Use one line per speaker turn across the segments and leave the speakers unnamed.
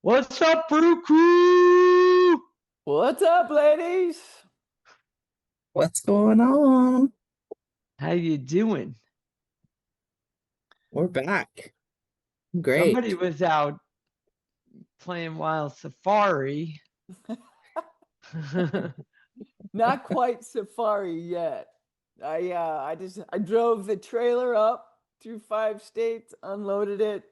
What's up, Brew Crew?
What's up, ladies?
What's going on?
How you doing?
We're back. Great.
Somebody was out playing Wild Safari.
Not quite safari yet. I drove the trailer up through 5 states, unloaded it,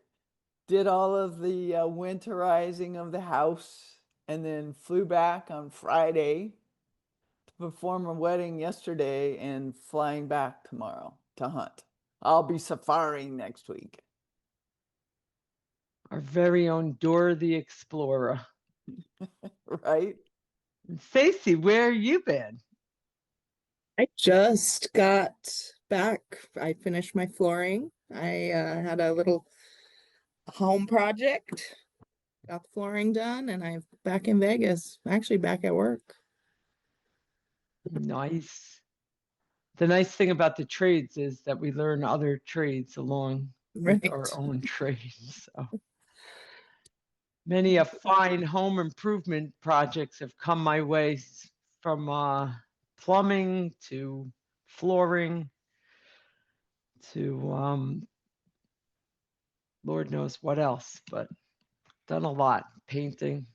did all of the winterizing of the house, and then flew back on Friday to perform a wedding yesterday and flying back tomorrow to hunt. I'll be safaring next week.
Our very own Dora the Explorer.
Right?
Stacy, where you been?
I just got back. I finished my flooring. I had a little home project, got the flooring done, and I'm back in Vegas. Actually, back at work.
Nice. The nice thing about the trades is that we learn other trades along with
Right.
our own trades. So many a fine home improvement projects have come my way from plumbing to flooring to Lord knows what else, but done a lot. Painting.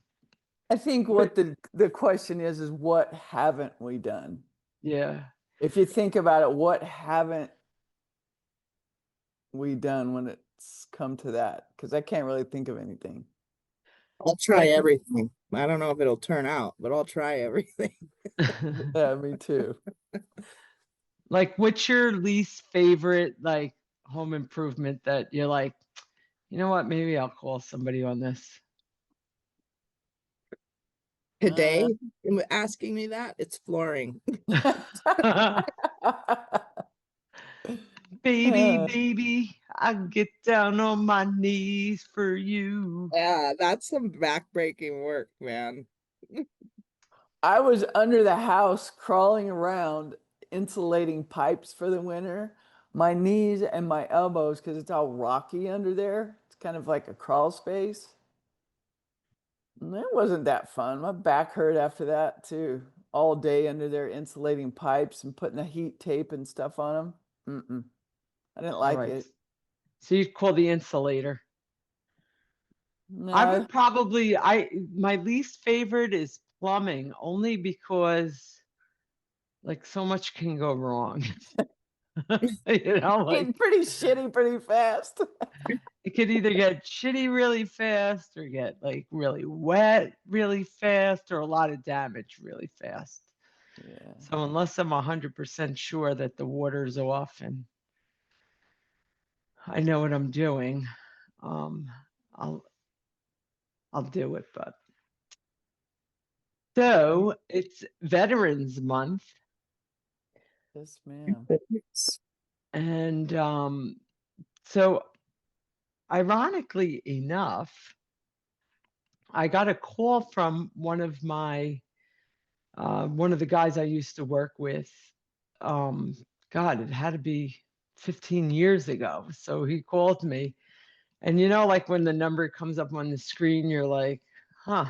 I think what the question is what haven't we done?
Yeah.
If you think about it, what haven't we done when it's come to that? Because I can't really think of anything.
I'll try everything. I don't know if it'll turn out, but I'll try everything.
Yeah, me too.
Like, what's your least favorite, like, home improvement that you're like, you know what, maybe I'll call somebody on this?
Today, asking me that, it's flooring.
Baby, baby, I get down on my knees for you.
Yeah, that's some back-breaking work, man.
I was under the house crawling around insulating pipes for the winter. My knees and my elbows, because it's all rocky under there. It's kind of like a crawl space. And it wasn't that fun. My back hurt after that too. All day under there insulating pipes and putting the heat tape and stuff on them. I didn't
All
like
right.
it.
So you'd call the insulator. I
No,
would probably, my least favorite is plumbing, only because like so much can go wrong. You know, like
getting pretty shitty pretty fast.
it could either get shitty really fast or get like really wet really fast or a lot of damage really fast.
Yeah.
So unless I'm 100% sure that the water's off and I know what I'm doing, um, I'll I'll do it. But so it's Veterans Month,
Yes, ma'am.
and so ironically enough, I got a call from one of the guys I used to work with. Um, God, it had to be 15 years ago. So he called me, and you know, like when the number comes up on the screen, you're like, huh,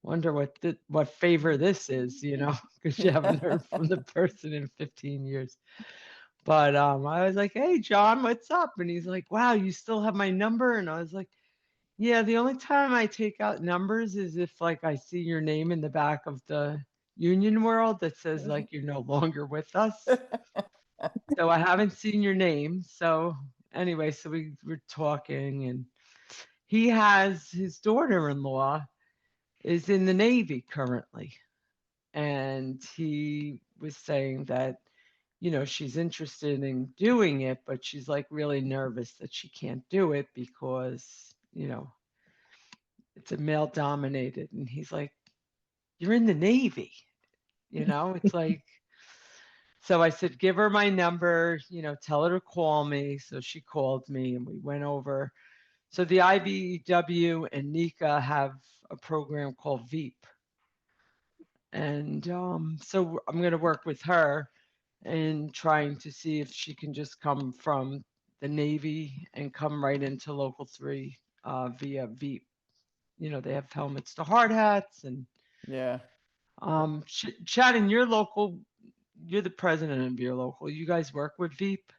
wonder what favor this is, you know, because you haven't heard from the person in 15 years. But I was like, hey, John, what's up? And he's like, wow, you still have my number? And I was like, yeah, the only time I take out numbers is if like I see your name in the back of the Union World that says like you're no longer with us. So I haven't seen your name. So anyway, so we were talking, and he has his daughter-in-law is in the Navy currently. And he was saying that, you know, she's interested in doing it, but she's like really nervous that she can't do it because, you know, it's a male dominated. And he's like, you're in the Navy, you know, it's like, so I said, give her my number, you know, tell her to call me. So she called me and we went over. So the IBEW and NICA have a program called VEEP. And so I'm going to work with her and trying to see if she can just come from the Navy and come right into Local 3 via VEEP. they have helmets to hard hats. And
Yeah.
Shannon, you're the president of your local. You guys work with Veep?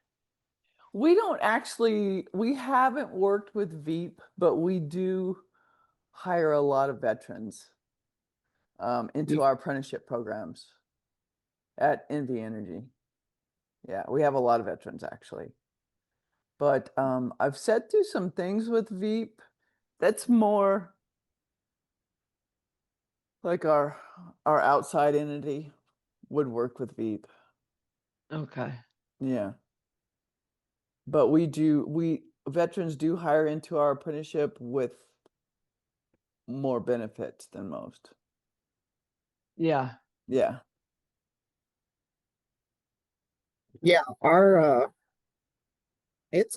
We don't actually, we haven't worked with Veep, but we do hire a lot of veterans into our apprenticeship programs at NV Energy. Yeah, we have a lot of veterans actually. But I've set through some things with Veep. That's more like our outside entity would work with Veep.
Okay.
Yeah. But we veterans do hire into our apprenticeship with more benefits than most.
Yeah.
Yeah.
Yeah, it's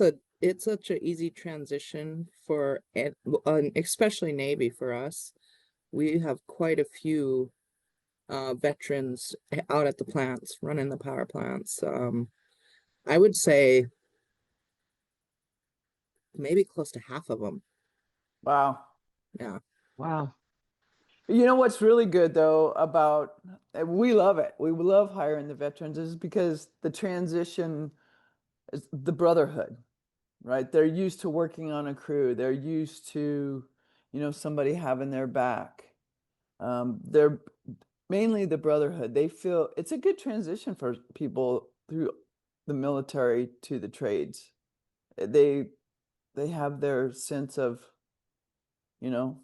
such an easy transition for especially Navy for us. We have quite a few veterans out at the plants, running the power plants. I would say maybe close to half of them.
Wow.
Yeah.
Wow.
You know what's really good though about we love it. We love hiring the veterans is because the transition is the brotherhood, right? They're used to working on a crew. They're used to, somebody having their back. They're mainly the brotherhood. They feel it's a good transition for people through the military to the trades. They have their sense of, you know,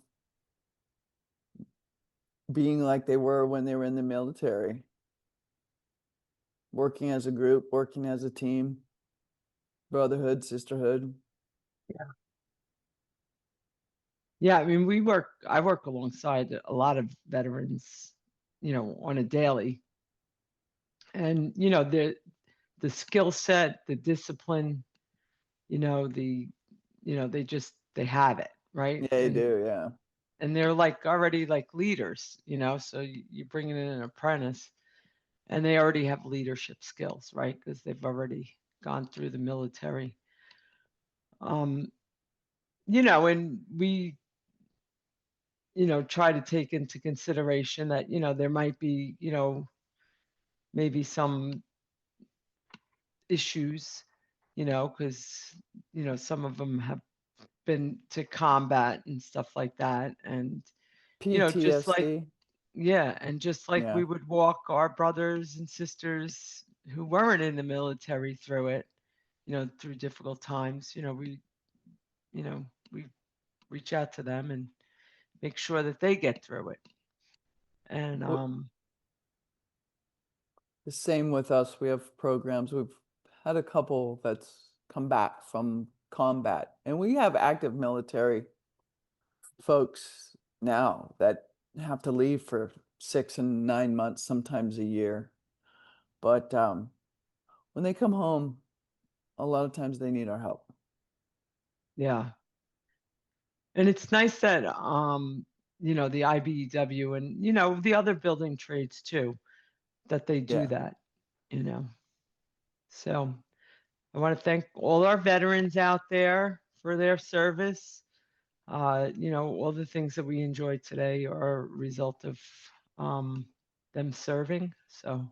being like they were when they were in the military, working as a group, working as a team, brotherhood, sisterhood.
Yeah, I mean, I work alongside a lot of veterans, on a daily. And, the skill set, the discipline, they have it, right?
Yeah, they do. Yeah.
And they're like already like leaders, so you bring in an apprentice and they already have leadership skills, right? Because they've already gone through the military. And we, try to take into consideration that, there might be, maybe some issues, because, some of them have been to combat and stuff like that. And, just like,
PTSD.
yeah, and just like
Yeah.
we would walk our brothers and sisters who weren't in the military through it, through difficult times, you know, we reach out to them and make sure that they get through it. And
The same with us. We have programs. We've had a couple that's come back from combat, and we have active military folks now that have to leave for 6 and 9 months, sometimes a year. But when they come home, a lot of times they need our help.
yeah, and it's nice that the IBEW and the other building trades too, that they do
Yeah.
that, you know. So I want to thank all our veterans out there for their service. All the things that we enjoyed today are a result of them serving. So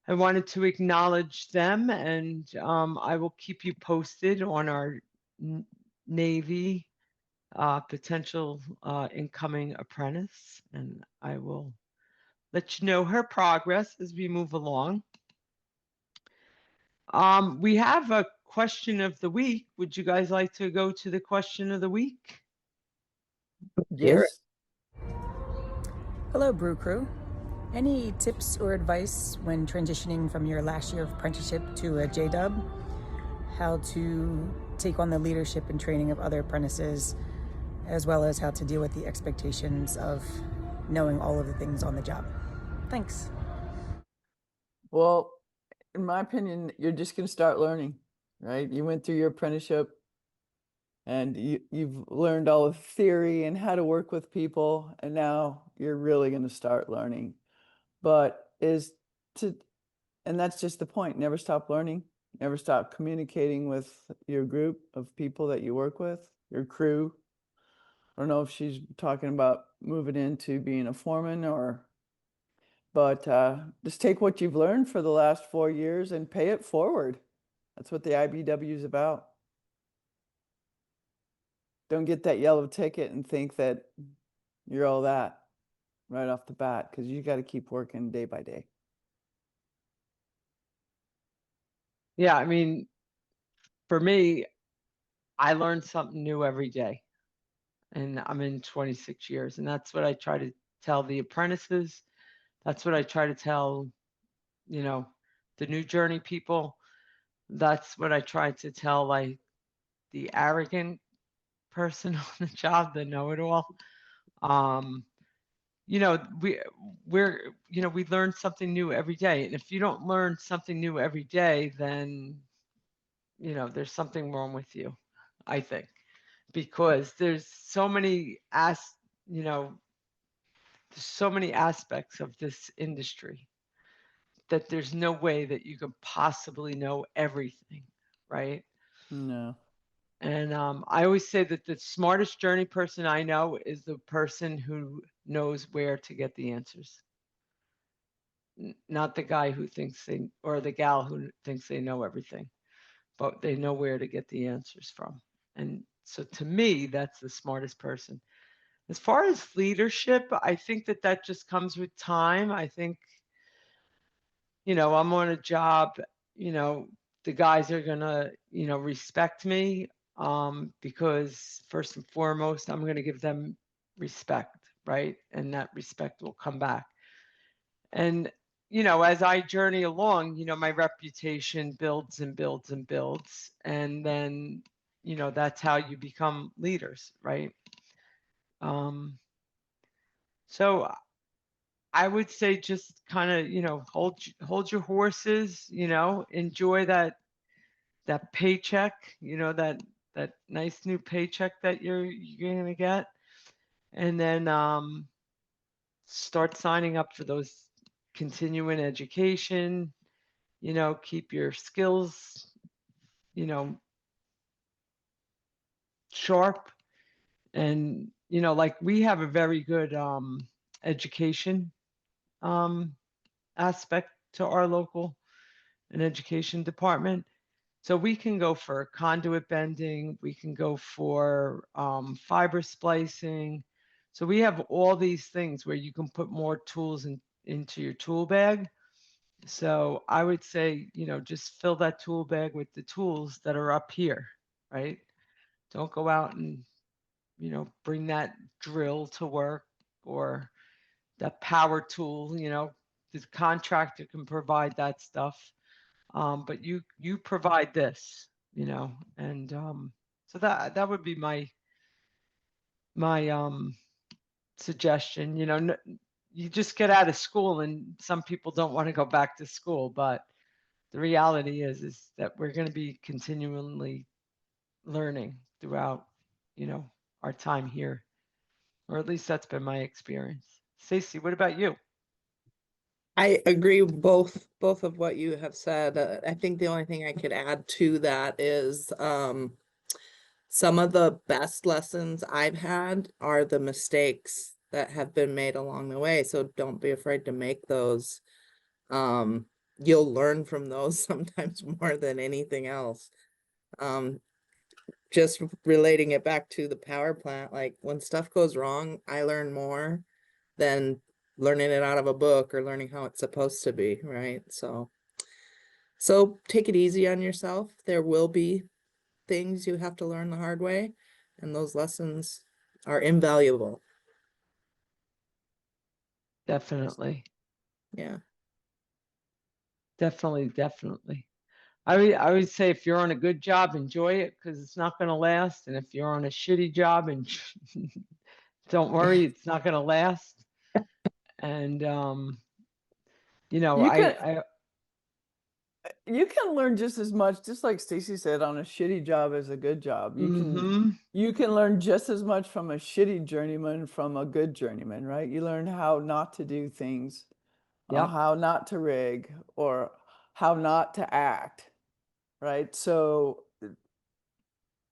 I wanted to acknowledge them, and I will keep you posted on our Navy potential incoming apprentice, and I will let you know her progress as we move along. We have a question of the week. Would you guys like to go to the question of the week?
Hear it.
Yes.
Hello, Brew Crew. Any tips or advice when transitioning from your last year of apprenticeship to a JDub? How to take on the leadership and training of other apprentices, as well as how to deal with the expectations of knowing all of the things on the job. Thanks.
Well, in my opinion, you're just going to start learning, right? You went through your apprenticeship and you've learned all the theory and how to work with people, and now you're really going to start learning. But and that's just the point. Never stop learning, never stop communicating with your group of people that you work with, your crew. I don't know if she's talking about moving into being a foreman but just take what you've learned for the last 4 years and pay it forward. That's what the IBW is about. Don't get that yellow ticket and think that you're all that right off the bat, because you got to keep working day by day.
Yeah, I mean, for me, I learn something new every day. And I'm in 26 years. And that's what I try to tell the apprentices. That's what I try to tell, you know, the new journey people. That's what I try to tell like the arrogant person on the job, the know-it-all. Um, you know, we learn something new every day. And if you don't learn something new every day, then, there's something wrong with you, I think, because there's so many you know, so many aspects of this industry that there's no way that you could possibly know everything, right?
No.
And I always say that the smartest journey person I know is the person who knows where to get the answers, not the guy who thinks or the gal who thinks they know everything, but they know where to get the answers from. And so to me, that's the smartest person. As far as leadership, I think that just comes with time. I think, I'm on a job, you know, the guys are gonna, respect me, because first and foremost, I'm gonna give them respect, right? And that respect will come back. And, as I journey along, my reputation builds and builds and builds. And then, that's how you become leaders, right? Um, so I would say just kind of, hold your horses, enjoy that paycheck, that nice new paycheck that you're gonna get, and then start signing up for those continuing education, keep your skills, you know, sharp. And, like we have a very good education um aspect to our local and education department. So we can go for conduit bending, we can go for fiber splicing. So we have all these things where you can put more tools into your tool bag. So I would say, just fill that tool bag with the tools that are up here, right? Don't go out and, bring that drill to work or that power tool, the contractor can provide that stuff. But you provide this, and so that would be my suggestion. You just get out of school, and some people don't want to go back to school, but the reality is that we're going to be continually learning throughout, our time here, or at least that's been my experience. Stacey, what about you?
I agree with both of what you have said. I think the only thing I could add to that is some of the best lessons I've had are the mistakes that have been made along the way. So don't be afraid to make those. You'll learn from those sometimes more than anything else. Just relating it back to the power plant, like when stuff goes wrong, I learn more than learning it out of a book or learning how it's supposed to be, right? So take it easy on yourself. There will be things you have to learn the hard way, and those lessons are invaluable.
Definitely,
Yeah.
definitely. I would say if you're on a good job, enjoy it because it's not going to last. And if you're on a shitty job, and don't worry, it's not going to last. And
You can
I
you can learn just as much, just like Stacy said, on a shitty job as a good job.
mm-hmm,
You can learn just as much from a shitty journeyman from a good journeyman, right? You learn how not to do things,
yep,
how not to rig, or how not to act, right? So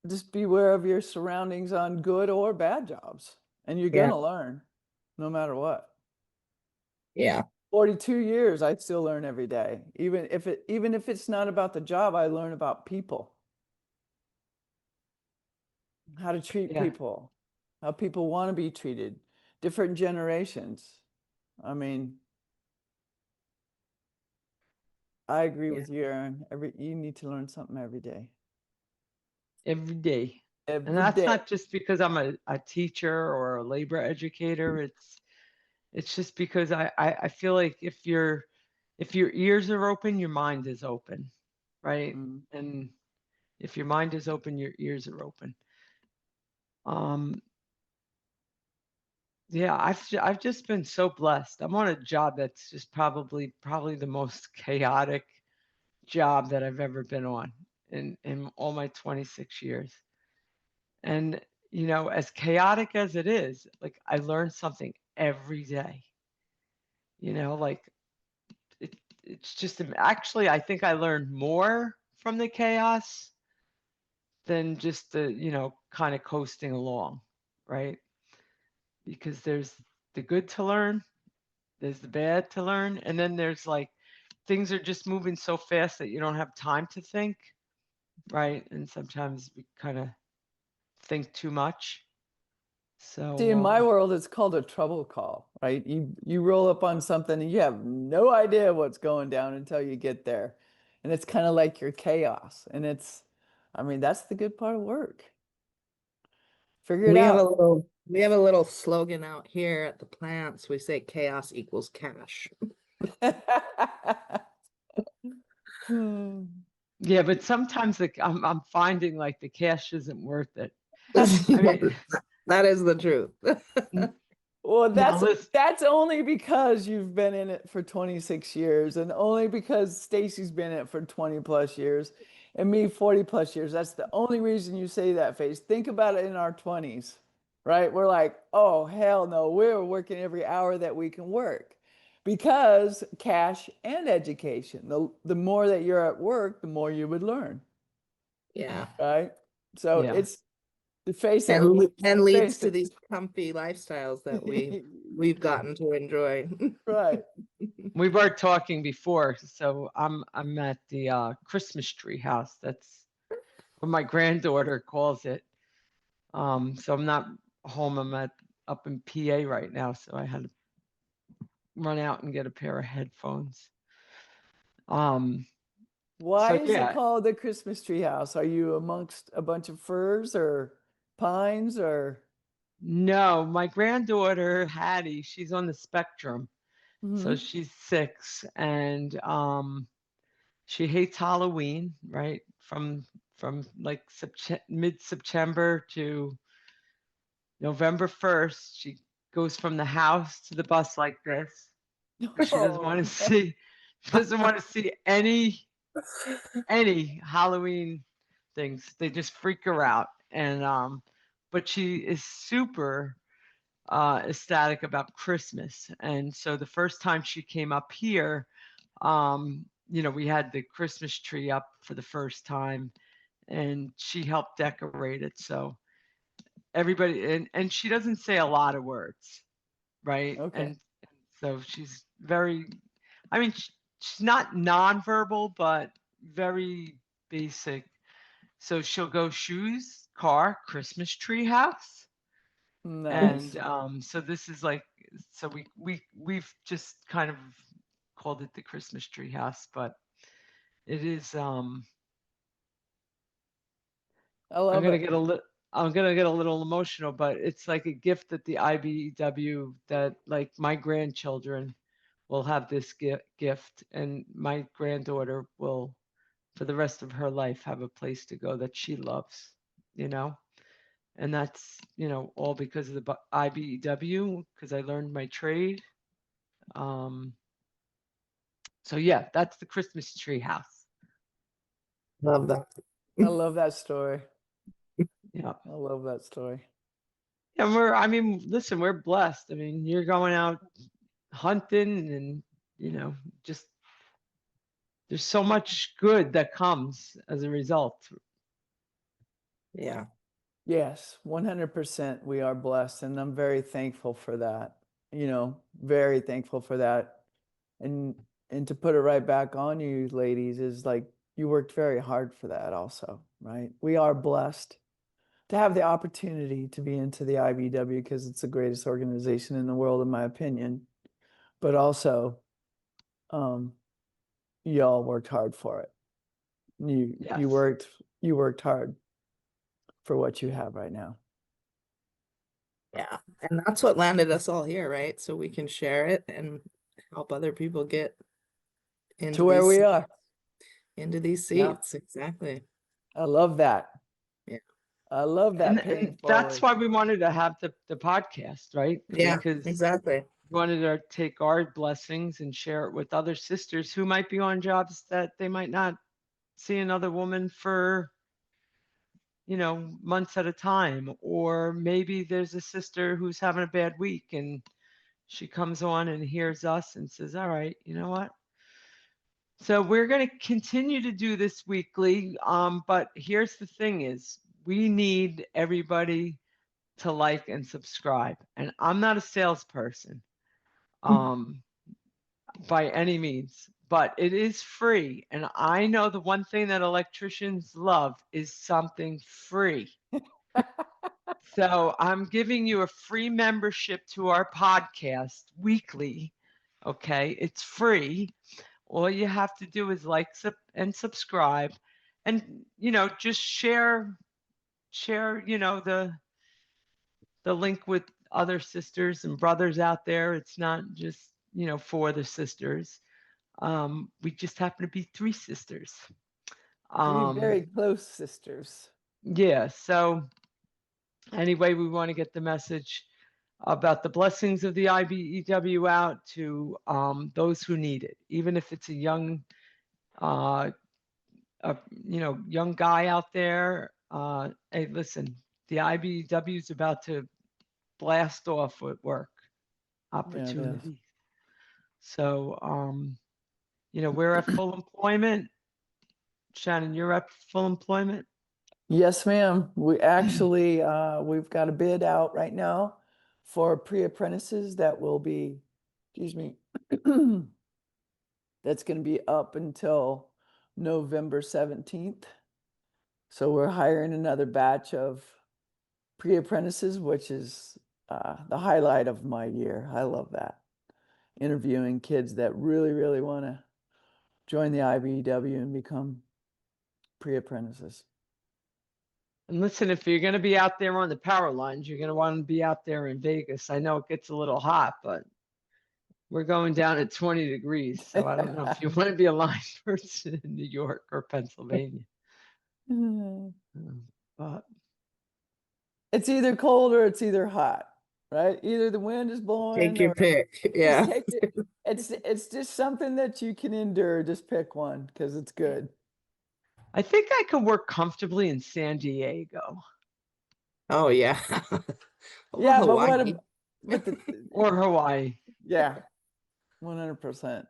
just beware of your surroundings on good or bad jobs, and you're
Yeah.
gonna learn no matter what.
Yeah.
42 years, I still learn every day. Even if it's not about the job, I learn about people, how to treat
Yeah.
people, how people want to be treated, different generations. I mean, I agree
Yeah.
with you, Aaron. You need to learn something every day.
Every day. And
Every
that's
day.
not just because I'm a teacher or a labor educator. It's just because I feel like if your ears are open, your mind is open, right?
Mm.
And if your mind is open, your ears are open. Yeah, I've just been so blessed. I'm on a job that's just probably the most chaotic job that I've ever been on in all my 26 years. And you know, as chaotic as it is, like I learn something every day. You know, like it's just actually I think I learned more from the chaos than just the, you know, kind of coasting along, right? Because there's the good to learn, there's the bad to learn, and then there's like things are just moving so fast that you don't have time to think, right? And sometimes we kind of think too much.
See, in
So
my world, it's called a trouble call, right? You roll up on something and you have no idea what's going down until you get there. And it's kind of like your chaos. And I mean, that's the good part of work. Figure it out.
We have a little slogan out here at the plants. We say chaos equals cash.
Hmm.
yeah, but sometimes like I'm finding like the cash isn't worth it. I mean,
That is the truth.
Well,
now listen,
that's only because you've been in it for 26 years, and only because Stacy's been in it for 20 plus years, and me 40 plus years. That's the only reason you say that, Face. Think about it in our 20s, right? We're like, oh, hell no, we're working every hour that we can work because cash and education. The more that you're at work, the more you would learn,
Yeah.
right? So
yeah.
it's to face it,
And leads
face
to
it.
these comfy lifestyles that we've gotten to enjoy.
Right.
We were talking before, so I'm at the Christmas tree house. That's what my granddaughter calls it. So I'm not home. I'm up in PA right now, so I had to run out and get a pair of headphones. Um,
Why
so
is it
yeah,
called the Christmas tree house? Are you amongst a bunch of firs or pines or?
no, my granddaughter Hattie, she's on the spectrum, so
Mhm.
she's 6, and she hates Halloween, right? From like mid-September to November 1st, she goes from the house to the bus like this. She doesn't
Oh,
want to see doesn't want to see any Halloween things. They just freak her out. And but she is super ecstatic about Christmas. And so the first time she came up here, you know, we had the Christmas tree up for the first time and she helped decorate it. So everybody and she doesn't say a lot of words, right?
okay.
And so she's very, I mean, she's not nonverbal, but very basic. So she'll go shoes, car, Christmas tree house. And
Nice.
so this is like, so we've just kind of called it the Christmas tree house, but it is,
I
I'm
love
gonna
it.
get a little, I'm gonna get a little emotional, but it's like a gift that the IBEW that like my grandchildren will have this gift, and my granddaughter will, for the rest of her life, have a place to go that she loves, you know? And that's, you know, all because of the IBEW, because I learned my trade. Um, so yeah, that's the Christmas tree house.
Love that.
I love that story.
Yeah.
I love that story.
And I mean, listen, we're blessed. I mean, you're going out hunting and, you know, just there's so much good that comes as a result.
Yeah.
Yes, 100%. We are blessed, and I'm very thankful for that. Very thankful for that. And to put it right back on you, ladies, is like you worked very hard for that also, right? We are blessed to have the opportunity to be into the IBW because it's the greatest organization in the world, in my opinion. But also, um, y'all worked hard for it. You
Yes.
you worked hard for what you have right now.
Yeah. And that's what landed us all here, right? So we can share it and help other people get into
To where
these
we
seats.
are.
Into these
Yeah.
seats. Exactly.
I love that.
Yeah.
I love that
And,
paying
and that's
forward.
why we wanted to have the podcast, right?
Yeah,
Because
exactly.
we wanted to take our blessings and share it with other sisters who might be on jobs that they might not see another woman for, months at a time. Or maybe there's a sister who's having a bad week and she comes on and hears us and says, all right, you know what? So we're going to continue to do this weekly. But here's the thing is we need everybody to like and subscribe. And I'm not a salesperson by any means, but it is free. And I know the one thing that electricians love is something free. So I'm giving you a free membership to our podcast weekly. Okay, it's free. All you have to do is like and subscribe, and just share, the link with other sisters and brothers out there. It's not just for the sisters. We just happen to be three sisters.
Three very close sisters.
Yeah. So anyway, we want to get the message about the blessings of the IBEW out to those who need it, even if it's a young, uh, young guy out there. Hey, listen, the IBEW is about to blast off with work
Yeah, it is.
opportunity. So, we're at full employment. Shannon, you're at full employment.
Yes, ma'am. We actually we've got a bid out right now for pre-apprentices that will be, excuse me, that's going to be up until November 17th. So we're hiring another batch of pre-apprentices, which is the highlight of my year. I love that. Interviewing kids that really, really want to join the IBEW and become pre-apprentices.
And listen, if you're going to be out there on the power lines, you're going to want to be out there in Vegas. I know it gets a little hot, but we're going down at 20 degrees. So I don't know if you want to be a line person in New York or Pennsylvania. But
It's either cold or it's either hot, right? Either the wind is blowing
Take your
or
pick. Yeah.
just take it. It's just something that you can endure. Just pick one because it's good.
I think I could work comfortably in San Diego
Oh yeah. Or
Yeah, but
Hawaii.
but the
or Hawaii.
yeah, 100%.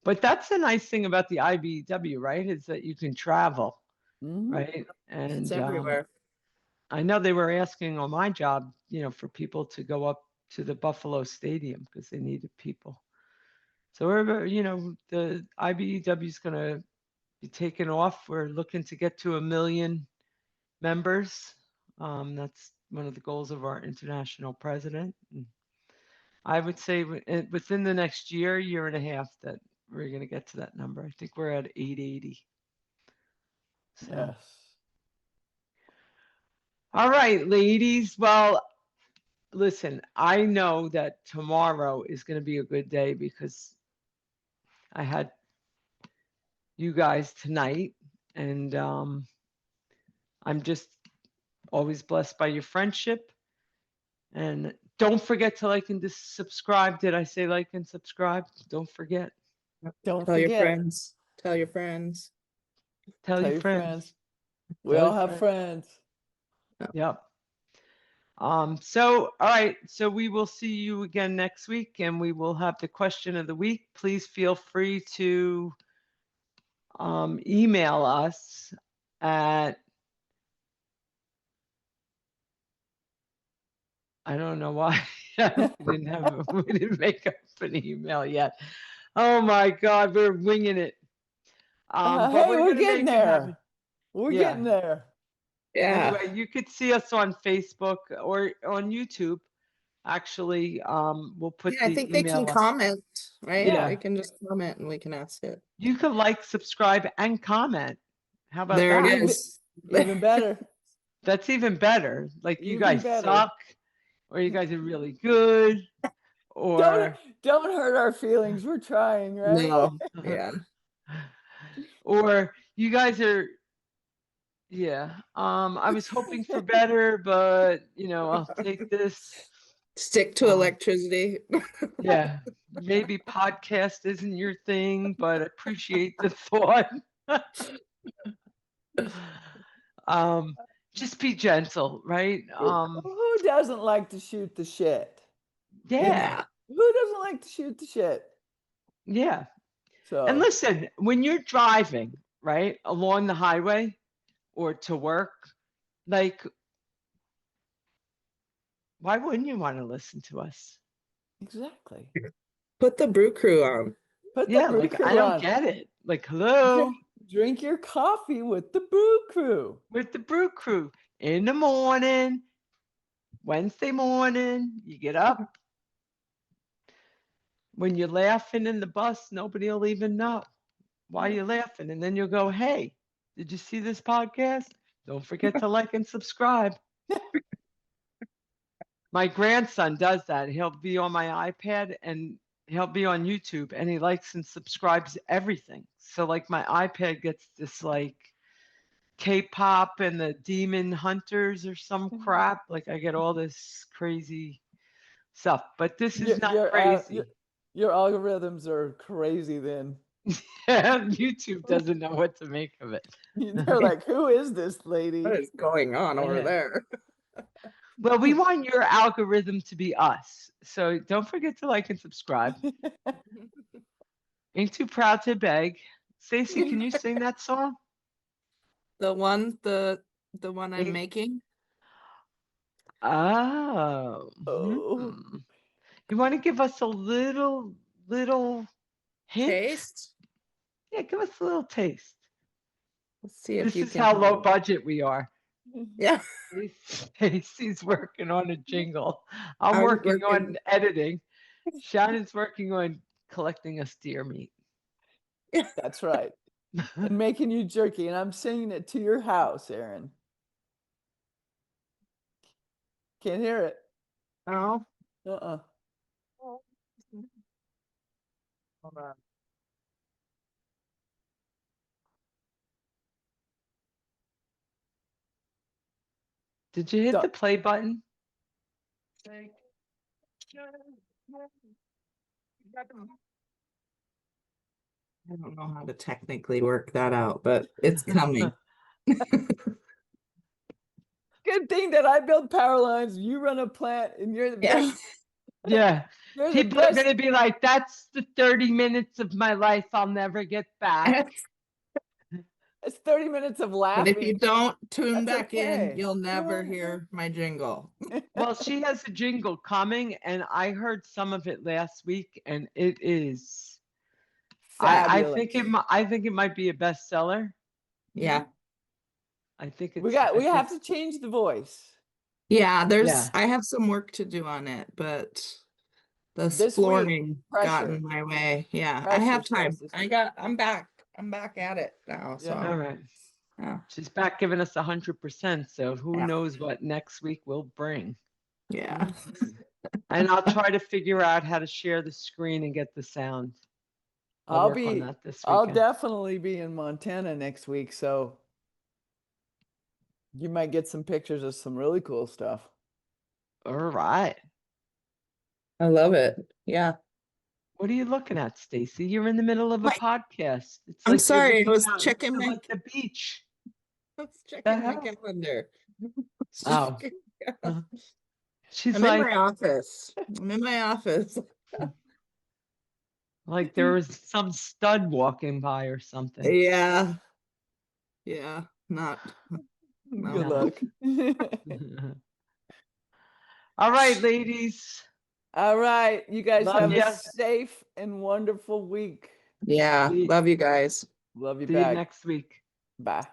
But that's the nice thing about the IBEW, right? Is that you can travel,
Mhm.
right?
It's
And
everywhere.
I know they were asking on my job, for people to go up to the Buffalo Stadium because they needed people. So we're, the IBEW is going to be taken off. We're looking to get to 1 million members. That's one of the goals of our international president. And I would say within the next year and a half, that we're going to get to that number. I think we're at 880. So,
Yes.
all right, ladies. Well, listen, I know that tomorrow is going to be a good day because I had you guys tonight, and I'm just always blessed by your friendship. And don't forget to like and subscribe. Did I say like and subscribe? Don't forget.
Don't
Tell your
forget.
friends. Tell your friends.
Tell
Tell
your
your
friends.
friends. We
Tell
all
your
have friends.
Yep. So, all right. So we will see you again next week and we will have the question of the week. Please feel free to email us at I don't know why we didn't make up an email yet. Oh my God, we're winging it. But
Hey,
we're
we're
gonna
getting
make it happen.
there. We're
Yeah.
getting there.
Yeah.
Anyway, you could see us on Facebook or on YouTube. Actually, we'll put
Yeah, I
the
think they can
email up.
comment, right?
Yeah.
They can just comment and we can ask it.
You could like, subscribe, and comment. How about
There
that?
it is.
Even better.
That's even better. Like you
Even
guys
better.
suck, or you guys are really good, or
Don't hurt our feelings. We're trying, right?
No, yeah.
or you guys are, yeah. I was hoping for better, but I'll take this.
Stick to electricity.
Yeah, maybe podcast isn't your thing, but appreciate the thought. Just be gentle, right?
Who doesn't like to shoot the shit?
Yeah,
Who doesn't like to shoot the shit?
yeah.
So
And listen, when you're driving, right, along the highway or to work, like, why wouldn't you want to listen to us?
exactly.
Put the brew crew on.
Put the
Yeah,
brew
like
crew
I don't
on.
get it. Like, hello,
Drink your coffee with the brew crew.
with the brew crew in the morning, Wednesday morning, you get up. When you're laughing in the bus, nobody will even know why you're laughing. And then you'll go, hey, did you see this podcast? Don't forget to like and subscribe. My grandson does that. He'll be on my iPad and he'll be on YouTube and he likes and subscribes everything. So like my iPad gets this like K-pop and the Demon Hunters or some crap. Like I get all this crazy stuff, but this is not crazy.
Your algorithms are crazy then.
YouTube doesn't know what to make of it.
They're like, who is this lady?
What is going on over
Yeah.
there?
Well, we want your algorithm to be us. So don't forget to like and subscribe. Ain't too proud to beg. Stacy, can you sing that song?
The one I'm making.
Oh.
Oh.
You want to give us a little hint?
Taste.
Yeah, give us a little taste.
Let's see if
This
you
is
can.
how low budget we are.
Yeah.
Stacy's working on a jingle. I'm
I'm
working on
working.
editing. Shannon's working on collecting us deer meat.
That's right. And making you jerky. And I'm singing it to your house, Aaron. Can't hear it.
Oh.
Uh-uh.
Hold on.
Did you hit the play button?
I don't know how to technically work that out, but it's coming.
Good thing that I build power lines, you run a plant, and you're the best.
Yeah.
You're the
People are
best.
going to be like, that's the 30 minutes of my life I'll never get back.
It's 30 minutes of
But
laughing.
if you don't tune
That's
back in,
okay.
you'll never hear my jingle.
Well, she has a jingle coming, and I heard some of it last week, and it is. I think it might be a bestseller.
Yeah.
I think it's.
We have to change the voice.
Yeah,
Yeah.
I have some work to do on it, but
This
the
week,
flooring got
pressure.
in my way. Yeah, I
Pressure
have time.
starts this week.
I'm back at it now. So
Yeah.
All right.
yeah.
She's back giving us 100%. So who
Yeah.
knows what next week will bring?
Yeah.
And I'll try to figure out how to share the screen and get the sound. I'll work on that this
I'll
weekend.
definitely be in Montana next week, so you might get some pictures of some really cool stuff.
All right.
I love it. Yeah.
What are you looking at, Stacy? You're in the middle of a podcast. It's
I'm
like you're
sorry, I
looking
was
out
checking
into,
my
like, the beach.
I was checking my
hell?
calendar.
Oh. She's
I'm
like,
in my office. I'm in my office.
like there was some stud walking by or something.
Yeah. Yeah. Not.
Good luck.
All right, ladies.
All right. You guys
Love
have a
ya.
safe and wonderful week.
Yeah.
See,
Love you guys.
Love you
see you
back.
next week.
Bye.